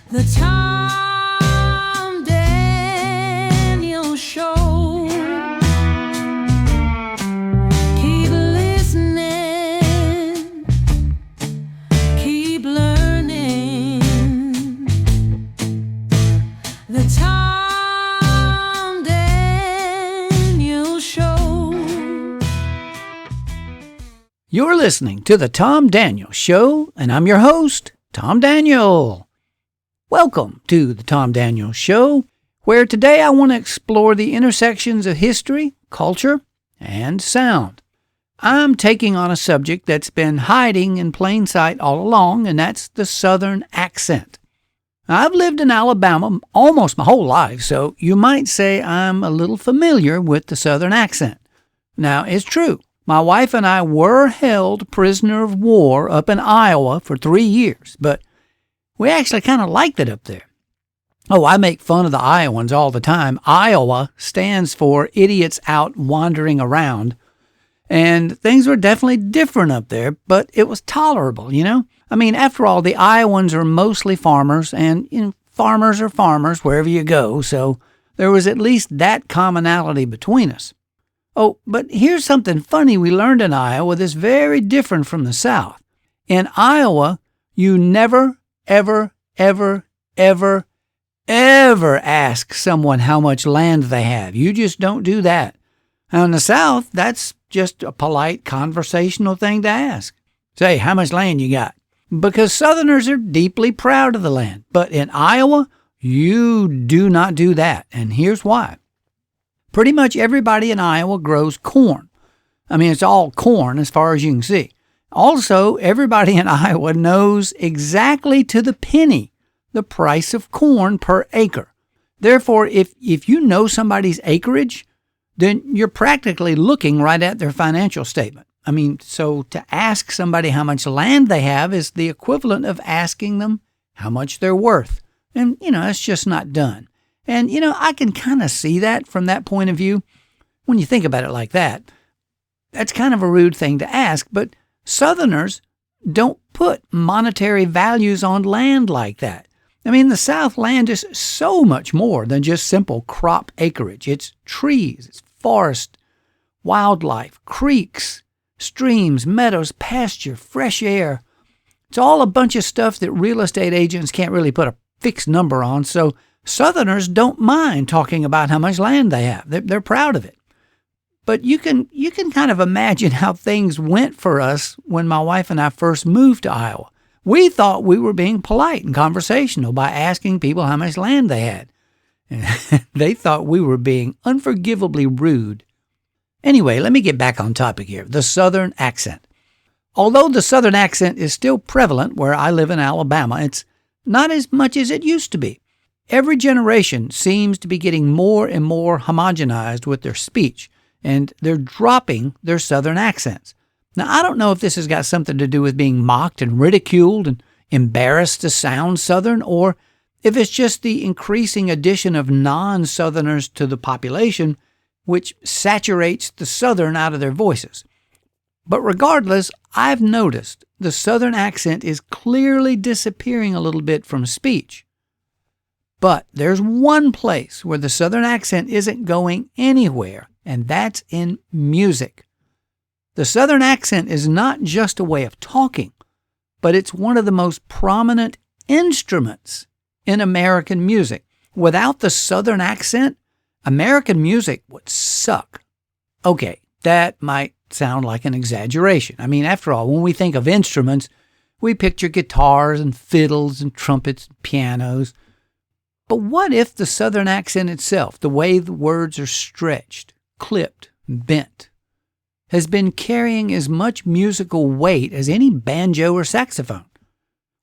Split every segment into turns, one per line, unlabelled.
The Tom Daniel Show. Keep listening, keep learning. The Tom Daniel Show.
You're listening to The Tom Daniel Show, and I'm your host, Tom Daniel. Welcome to The Tom Daniel Show, where today I want to explore the intersections of history, culture, and sound. I'm taking on a subject that's been hiding in plain sight all along, and that's the Southern accent. I've lived in Alabama almost my whole life, so you might say I'm a little familiar with the Southern accent. Now, it's true. My wife and I were held prisoner of war up in Iowa for 3 years, but we actually kind of liked it up there. Oh, I make fun of the Iowans all the time. Iowa stands for idiots out wandering around, and things were definitely different up there, but it was tolerable, you know? I mean, after all, the Iowans are mostly farmers, and farmers are farmers wherever you go, so there was at least that commonality between us. Oh, but here's something funny we learned in Iowa that's very different from the South. In Iowa, you never, ever ask someone how much land they have. You just don't do that. Now, in the South, that's just a polite conversational thing to ask. Say, how much land you got? Because Southerners are deeply proud of the land. But in Iowa, you do not do that. And here's why. Pretty much everybody in Iowa grows corn. I mean, it's all corn as far as you can see. Also, everybody in Iowa knows exactly to the penny the price of corn per acre. Therefore, if you know somebody's acreage, then you're practically looking right at their financial statement. I mean, so to ask somebody how much land they have is the equivalent of asking them how much they're worth. And, it's just not done. And, I can kind of see that from that point of view. When you think about it like that, that's kind of a rude thing to ask, but Southerners don't put monetary values on land like that. I mean, the South land is so much more than just simple crop acreage. It's trees, it's forest, wildlife, creeks, streams, meadows, pasture, fresh air. It's all a bunch of stuff that real estate agents can't really put a fixed number on, so Southerners don't mind talking about how much land they have. They're proud of it. But you can kind of imagine how things went for us when my wife and I first moved to Iowa. We thought we were being polite and conversational by asking people how much land they had. And they thought we were being unforgivably rude. Anyway, let me get back on topic here. The Southern accent. Although the Southern accent is still prevalent where I live in Alabama, it's not as much as it used to be. Every generation seems to be getting more and more homogenized with their speech, and they're dropping their Southern accents. Now, I don't know if this has got something to do with being mocked and ridiculed and embarrassed to sound Southern, or if it's just the increasing addition of non-Southerners to the population, which saturates the Southern out of their voices. But regardless, I've noticed the Southern accent is clearly disappearing a little bit from speech. But there's one place where the Southern accent isn't going anywhere, and that's in music. The Southern accent is not just a way of talking, but it's one of the most prominent instruments in American music. Without the Southern accent, American music would suck. Okay, that might sound like an exaggeration. I mean, after all, when we think of instruments, we picture guitars and fiddles and trumpets and pianos. But what if the Southern accent itself, the way the words are stretched, clipped, and bent, has been carrying as much musical weight as any banjo or saxophone?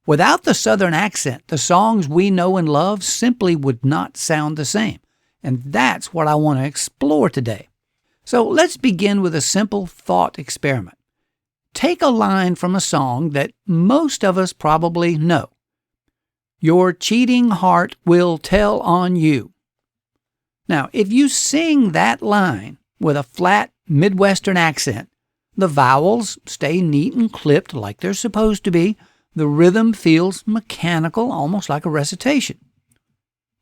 Without the Southern accent, the songs we know and love simply would not sound the same. And that's what I want to explore today. So let's begin with a simple thought experiment. Take a line from a song that most of us probably know. Your cheating heart will tell on you. Now, if you sing that line with a flat Midwestern accent, the vowels stay neat and clipped like they're supposed to be, The rhythm feels mechanical, almost like a recitation.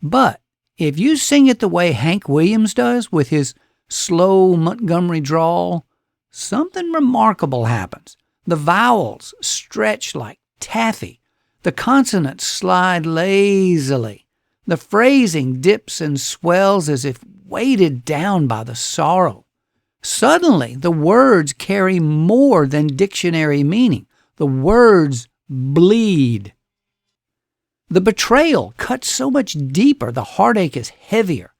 But if you sing it the way Hank Williams does with his slow Montgomery drawl, something remarkable happens. The vowels stretch like taffy. The consonants slide lazily. The phrasing dips and swells as if weighted down by the sorrow. Suddenly, the words carry more than dictionary meaning. The words bleed. The betrayal cuts so much deeper, the heartache is heavier.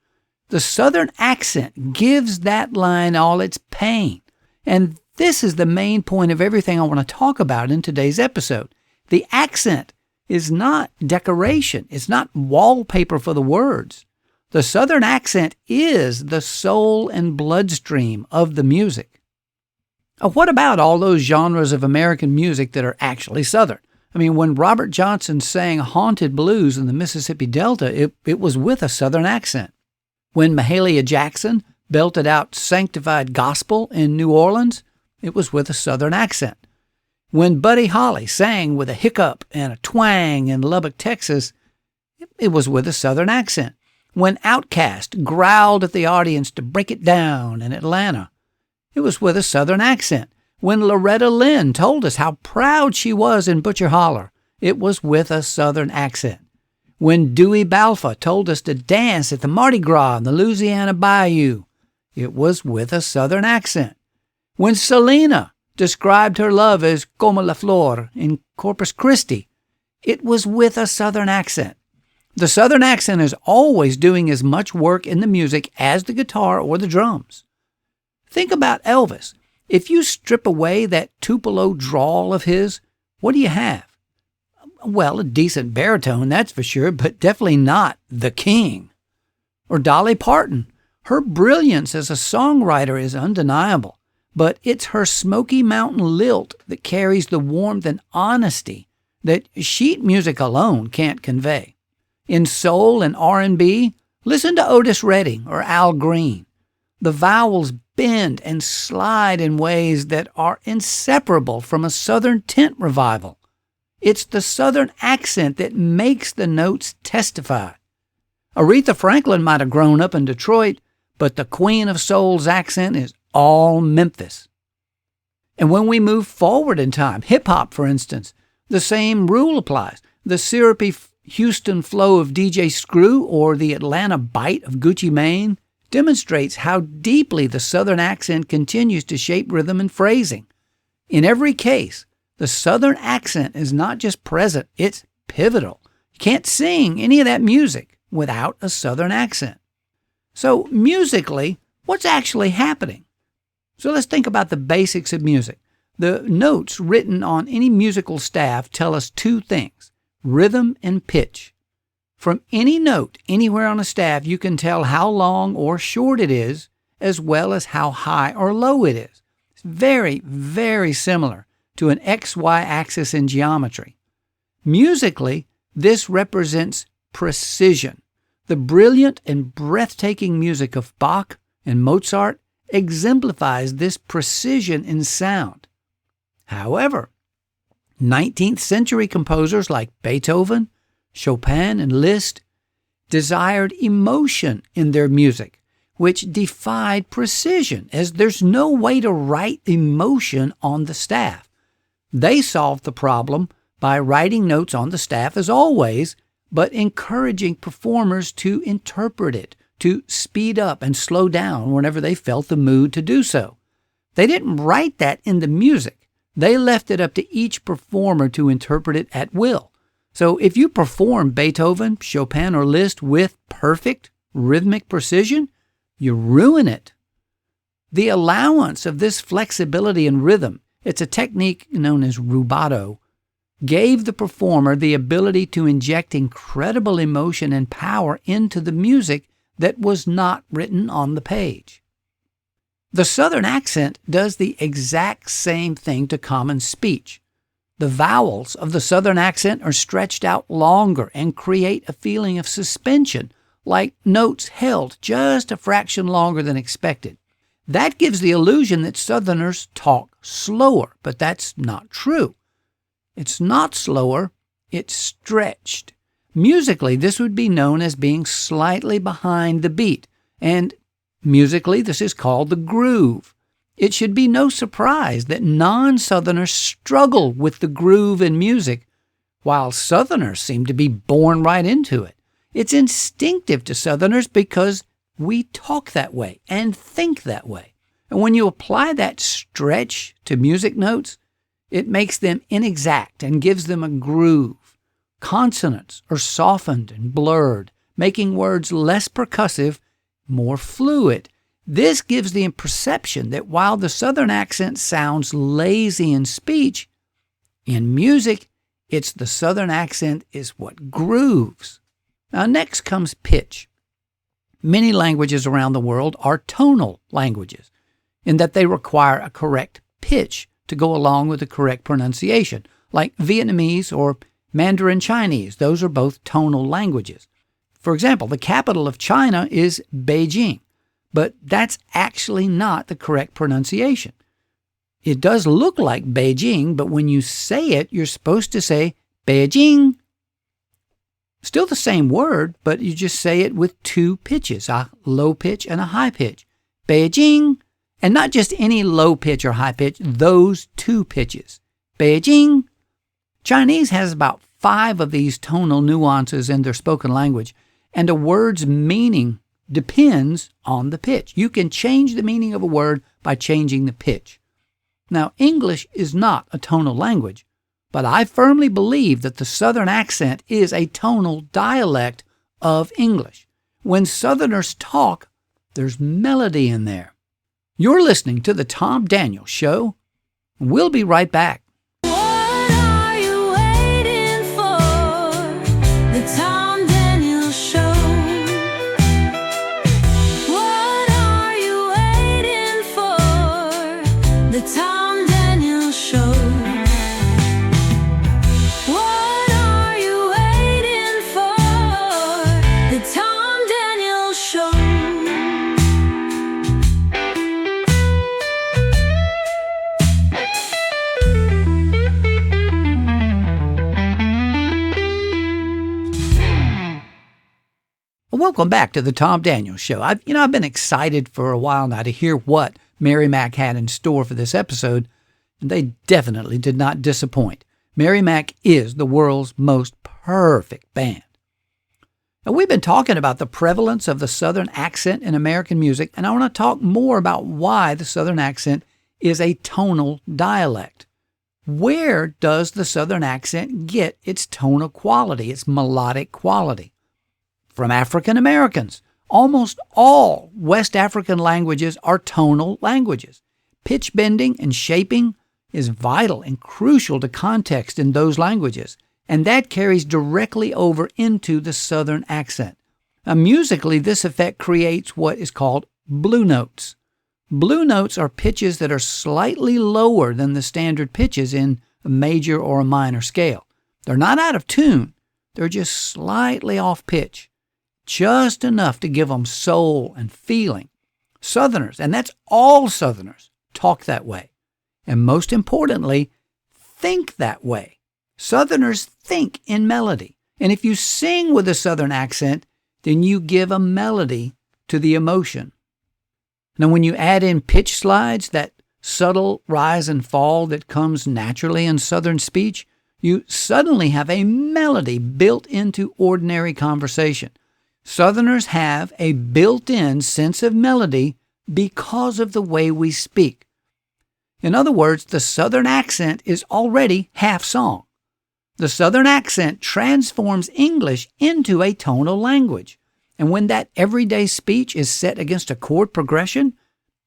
The Southern accent gives that line all its pain. And this is the main point of everything I want to talk about in today's episode. The accent is not decoration. It's not wallpaper for the words. The Southern accent is the soul and bloodstream of the music. What about all those genres of American music that are actually Southern? I mean, when Robert Johnson sang Haunted Blues in the Mississippi Delta, it was with a Southern accent. When Mahalia Jackson belted out Sanctified Gospel in New Orleans, it was with a Southern accent. When Buddy Holly sang with a hiccup and a twang in Lubbock, Texas, it was with a Southern accent. When Outkast growled at the audience to break it down in Atlanta, it was with a Southern accent. When Loretta Lynn told us how proud she was in Butcher Holler, it was with a Southern accent. When Dewey Balfa told us to dance at the Mardi Gras in the Louisiana Bayou, it was with a Southern accent. When Selena described her love as como la flor in Corpus Christi, it was with a Southern accent. The Southern accent is always doing as much work in the music as the guitar or the drums. Think about Elvis. If you strip away that Tupelo drawl of his, what do you have? Well, a decent baritone, that's for sure, but definitely not the king. Or Dolly Parton. Her brilliance as a songwriter is undeniable, but it's her Smoky Mountain lilt that carries the warmth and honesty that sheet music alone can't convey. In soul and R&B, listen to Otis Redding or Al Green. The vowels bend and slide in ways that are inseparable from a Southern tent revival. It's the Southern accent that makes the notes testify. Aretha Franklin might have grown up in Detroit, but the Queen of Soul's accent is all Memphis. And when we move forward in time, hip-hop, for instance, the same rule applies. The syrupy Houston flow of DJ Screw or the Atlanta bite of Gucci Mane demonstrates how deeply the Southern accent continues to shape rhythm and phrasing. In every case, the Southern accent is not just present, it's pivotal. You can't sing any of that music without a Southern accent. So musically, what's actually happening? So let's think about the basics of music. The notes written on any musical staff tell us two things: rhythm and pitch. From any note anywhere on a staff, you can tell how long or short it is, as well as how high or low it is. It's very, very similar to an XY axis in geometry. Musically, this represents precision. The brilliant and breathtaking music of Bach and Mozart exemplifies this precision in sound. However, 19th century composers like Beethoven, Chopin, and Liszt desired emotion in their music, which defied precision, as there's no way to write emotion on the staff. They solved the problem by writing notes on the staff as always, but encouraging performers to interpret it, to speed up and slow down whenever they felt the mood to do so. They didn't write that in the music. They left it up to each performer to interpret it at will. So if you perform Beethoven, Chopin, or Liszt with perfect rhythmic precision, you ruin it. The allowance of this flexibility in rhythm, it's a technique known as rubato, gave the performer the ability to inject incredible emotion and power into the music that was not written on the page. The Southern accent does the exact same thing to common speech. The vowels of the Southern accent are stretched out longer and create a feeling of suspension, like notes held just a fraction longer than expected. That gives the illusion that Southerners talk slower, but that's not true. It's not slower, it's stretched. Musically, this would be known as being slightly behind the beat, and musically, this is called the groove. It should be no surprise that non-Southerners struggle with the groove in music, while Southerners seem to be born right into it. It's instinctive to Southerners because we talk that way and think that way. And when you apply that stretch to music notes, it makes them inexact and gives them a groove. Consonants are softened and blurred, making words less percussive, more fluid. This gives the perception that while the Southern accent sounds lazy in speech, in music, it's the Southern accent is what grooves. Now next comes pitch. Many languages around the world are tonal languages, in that they require a correct pitch to go along with the correct pronunciation, like Vietnamese or Mandarin Chinese. Those are both tonal languages. For example, the capital of China is Beijing, but that's actually not the correct pronunciation. It does look like Beijing, but when you say it, you're supposed to say Beijing. Still the same word, but you just say it with two pitches, a low pitch and a high pitch. Beijing, and not just any low pitch or high pitch, those two pitches. Beijing. Chinese has about 5 of these tonal nuances in their spoken language, and a word's meaning depends on the pitch. You can change the meaning of a word by changing the pitch. Now, English is not a tonal language, but I firmly believe that the Southern accent is a tonal dialect of English. When Southerners talk, there's melody in there. You're listening to The Tom Daniels Show. We'll be right back.
What are you waiting for? The Tom Daniels Show. What are you waiting for? The Tom Daniels Show. What are you waiting for? The Tom Daniels Show.
Welcome back to the Tom Daniels Show. I've been excited for a while now to hear what Mary Mac had in store for this episode, and they definitely did not disappoint. Mary Mac is the world's most perfect band. Now, we've been talking about the prevalence of the Southern accent in American music, and I want to talk more about why the Southern accent is a tonal dialect. Where does the Southern accent get its tonal quality, its melodic quality? From African Americans. Almost all West African languages are tonal languages. Pitch bending and shaping is vital and crucial to context in those languages, and that carries directly over into the Southern accent. Now, musically, this effect creates what is called blue notes. Blue notes are pitches that are slightly lower than the standard pitches in a major or a minor scale. They're not out of tune, they're just slightly off pitch. Just enough to give them soul and feeling. Southerners, and that's all Southerners, talk that way. And most importantly, think that way. Southerners think in melody. And if you sing with a Southern accent, then you give a melody to the emotion. Now, when you add in pitch slides, that subtle rise and fall that comes naturally in Southern speech, you suddenly have a melody built into ordinary conversation. Southerners have a built-in sense of melody because of the way we speak. In other words, the Southern accent is already half song. The Southern accent transforms English into a tonal language, and when that everyday speech is set against a chord progression,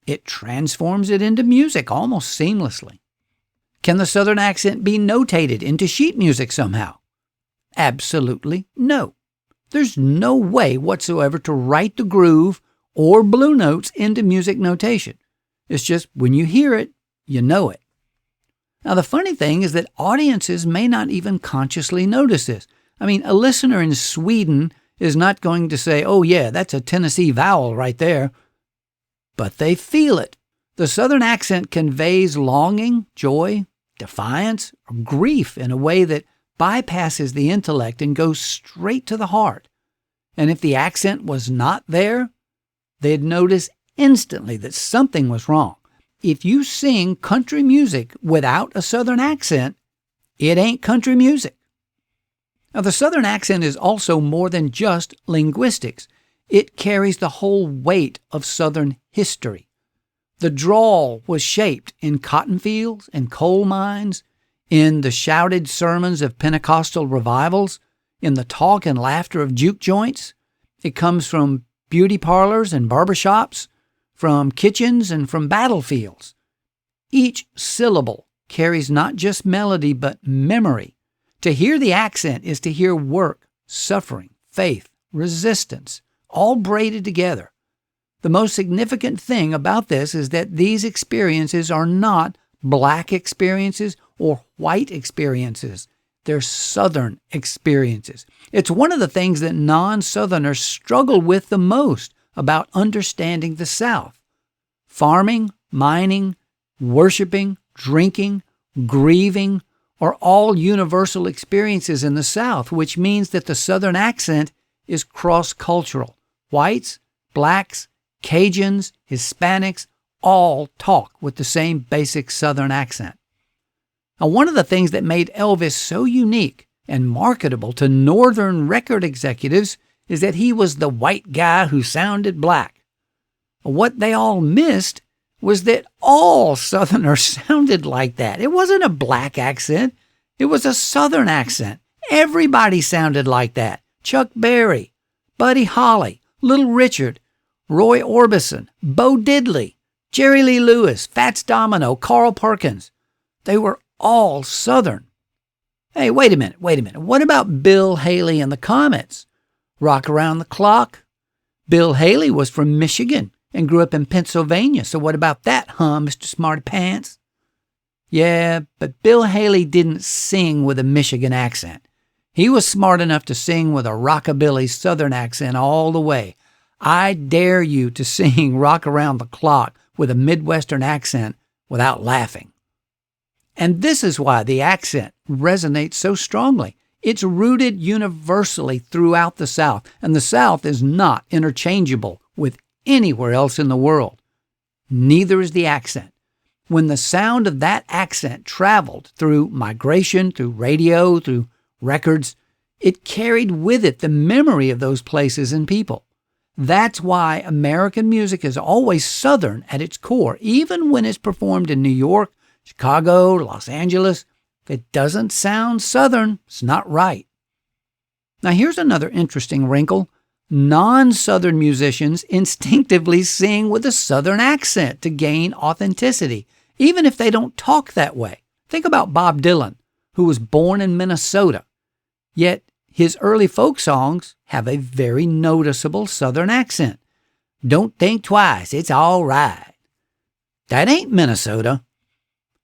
it transforms it into music almost seamlessly. Can the Southern accent be notated into sheet music somehow? Absolutely no. There's no way whatsoever to write the groove or blue notes into music notation. It's just when you hear it, you know it. Now, the funny thing is that audiences may not even consciously notice this. I mean, a listener in Sweden is not going to say, oh yeah, that's a Tennessee vowel right there. But they feel it. The Southern accent conveys longing, joy, defiance, or grief in a way that bypasses the intellect and goes straight to the heart. And if the accent was not there, they'd notice instantly that something was wrong. If you sing country music without a Southern accent, it ain't country music. Now, the Southern accent is also more than just linguistics. It carries the whole weight of Southern history. The drawl was shaped in cotton fields and coal mines, in the shouted sermons of Pentecostal revivals, in the talk and laughter of juke joints. It comes from beauty parlors and barbershops, from kitchens and from battlefields. Each syllable carries not just melody but memory. To hear the accent is to hear work, suffering, faith, resistance, all braided together. The most significant thing about this is that these experiences are not black experiences or white experiences. They're Southern experiences. It's one of the things that non-Southerners struggle with the most about understanding the South. Farming, mining, worshiping, drinking, grieving are all universal experiences in the South, which means that the Southern accent is cross-cultural. Whites, blacks, Cajuns, Hispanics, all talk with the same basic Southern accent. Now, one of the things that made Elvis so unique and marketable to Northern record executives is that he was the white guy who sounded black. What they all missed was that all Southerners sounded like that. It wasn't a black accent. It was a Southern accent. Everybody sounded like that. Chuck Berry, Buddy Holly, Little Richard, Roy Orbison, Bo Diddley, Jerry Lee Lewis, Fats Domino, Carl Perkins. They were all Southern. Hey, wait a minute. What about Bill Haley and the Comets? Rock Around the Clock? Bill Haley was from Michigan and grew up in Pennsylvania, so what about that, Mr. Smarty Pants? Yeah, but Bill Haley didn't sing with a Michigan accent. He was smart enough to sing with a rockabilly Southern accent all the way. I dare you to sing Rock Around the Clock with a Midwestern accent without laughing. And this is why the accent resonates so strongly. It's rooted universally throughout the South, and the South is not interchangeable with anywhere else in the world. Neither is the accent. When the sound of that accent traveled through migration, through radio, through records, it carried with it the memory of those places and people. That's why American music is always Southern at its core, even when it's performed in New York, Chicago, Los Angeles. If it doesn't sound Southern, it's not right. Now here's another interesting wrinkle. Non-Southern musicians instinctively sing with a Southern accent to gain authenticity, even if they don't talk that way. Think about Bob Dylan, who was born in Minnesota, yet his early folk songs have a very noticeable Southern accent. Don't think twice, it's all right. That ain't Minnesota.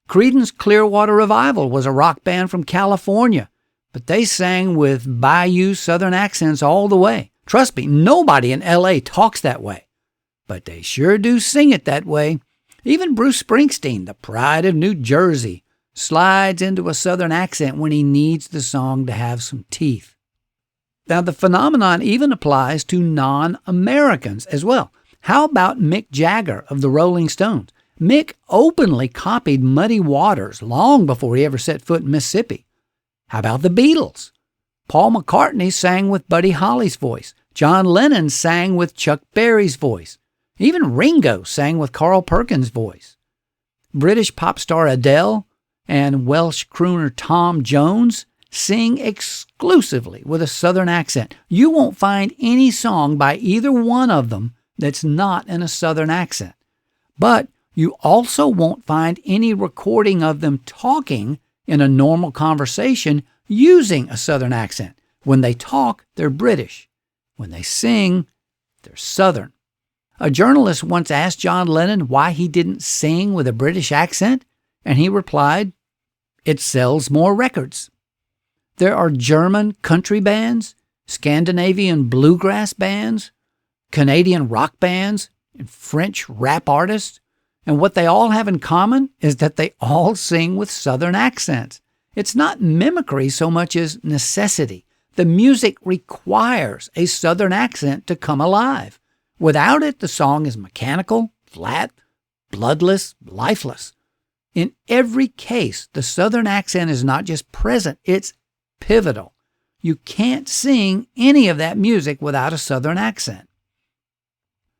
Creedence Clearwater Revival was a rock band from California, but they sang with Bayou Southern accents all the way. Trust me, nobody in L.A. talks that way, but they sure do sing it that way. Even Bruce Springsteen, the pride of New Jersey, slides into a Southern accent when he needs the song to have some teeth. Now, the phenomenon even applies to non-Americans as well. How about Mick Jagger of the Rolling Stones? Mick openly copied Muddy Waters long before he ever set foot in Mississippi. How about the Beatles? Paul McCartney sang with Buddy Holly's voice. John Lennon sang with Chuck Berry's voice. Even Ringo sang with Carl Perkins' voice. British pop star Adele and Welsh crooner Tom Jones sing exclusively with a Southern accent. You won't find any song by either one of them that's not in a Southern accent. But you also won't find any recording of them talking in a normal conversation using a Southern accent. When they talk, they're British. When they sing, they're Southern. A journalist once asked John Lennon why he didn't sing with a British accent, and he replied, "It sells more records." There are German country bands, Scandinavian bluegrass bands, Canadian rock bands, and French rap artists. And what they all have in common is that they all sing with Southern accents. It's not mimicry so much as necessity. The music requires a Southern accent to come alive. Without it, the song is mechanical, flat, bloodless, lifeless. In every case, the Southern accent is not just present, it's pivotal. You can't sing any of that music without a Southern accent.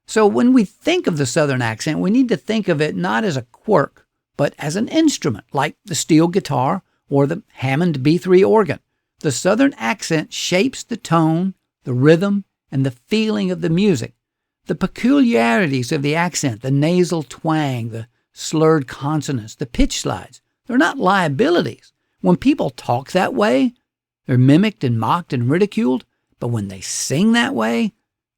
So when we think of the Southern accent, we need to think of it not as a quirk, but as an instrument, like the steel guitar or the Hammond B3 organ. The Southern accent shapes the tone, the rhythm, and the feeling of the music. The peculiarities of the accent, the nasal twang, the slurred consonants, the pitch slides, they're not liabilities. When people talk that way, they're mimicked and mocked and ridiculed, but when they sing that way,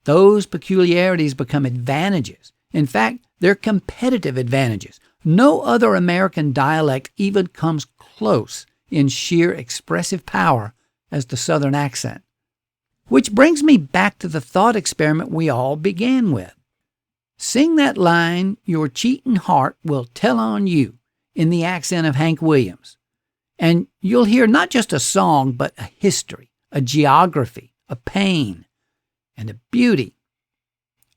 those peculiarities become advantages. In fact, they're competitive advantages. No other American dialect even comes close in sheer expressive power as the Southern accent. Which brings me back to the thought experiment we all began with. Sing that line, "Your cheatin' heart will tell on you," in the accent of Hank Williams. And you'll hear not just a song, but a history, a geography, a pain, and a beauty.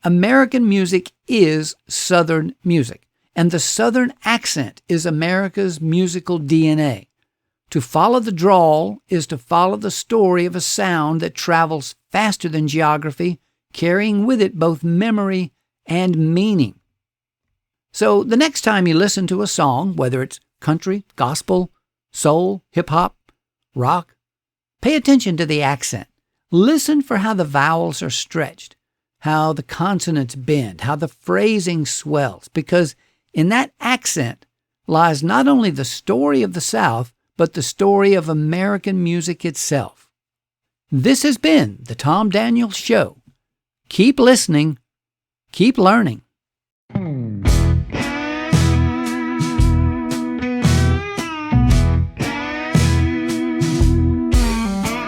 American music is Southern music, and the Southern accent is America's musical DNA. To follow the drawl is to follow the story of a sound that travels faster than geography, carrying with it both memory and meaning. So the next time you listen to a song, whether it's country, gospel, soul, hip-hop, rock, pay attention to the accent. Listen for how the vowels are stretched, how the consonants bend, how the phrasing swells, because in that accent lies not only the story of the South, but the story of American music itself. This has been the Tom Daniels Show. Keep listening, keep learning.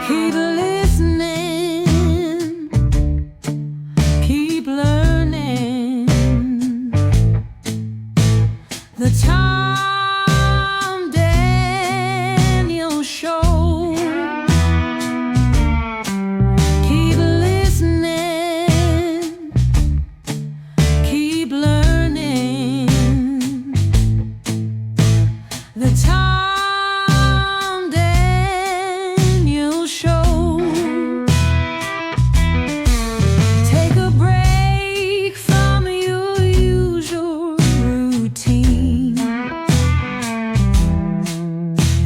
Keep listening, keep learning. The Tom Daniels Show. Keep listening, keep learning. The Tom Daniels Show. Take a break from your usual routine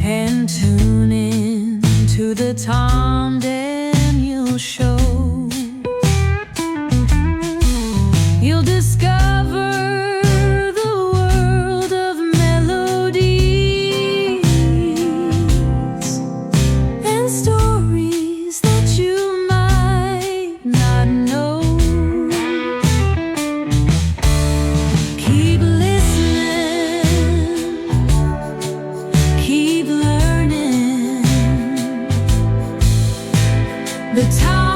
and tune in to the Tom Daniels Show. You'll discover the world of melodies and stories that you might not know. Keep listening, keep learning. The Tom